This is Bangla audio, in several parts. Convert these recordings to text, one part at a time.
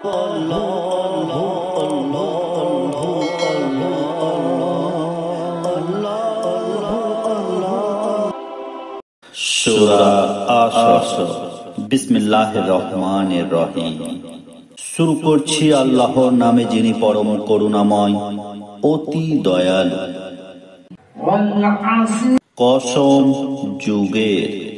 সূরা আস-স। বিসমিল্লাহির রহমানির রহিম। শুরু করছি আল্লাহর নামে, যিনি পরম করুণাময় অতি দয়ালু। কসম যুগের।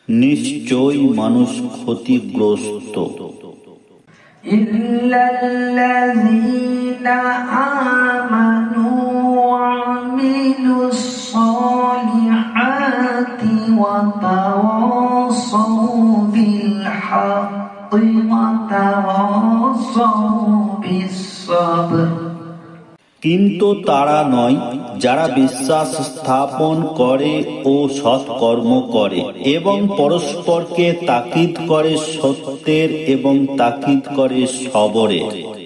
নিশ্চয় মানুষ ক্ষতিগ্রস্ত, ইল্লাল্লাযীনা আমানু ওয়া আমিলুস সলিহাতি ওয়া তাওয়াসাউ বিল হাক্কি ওয়া তাওয়াসাউ বিস সাবর। কিন্তু তারা নয় যারা বিশ্বাস স্থাপন করে ও সৎকর্ম করে এবং পরস্পরকে তাকিদ করে সত্যের এবং তাকিদ করে সবরের।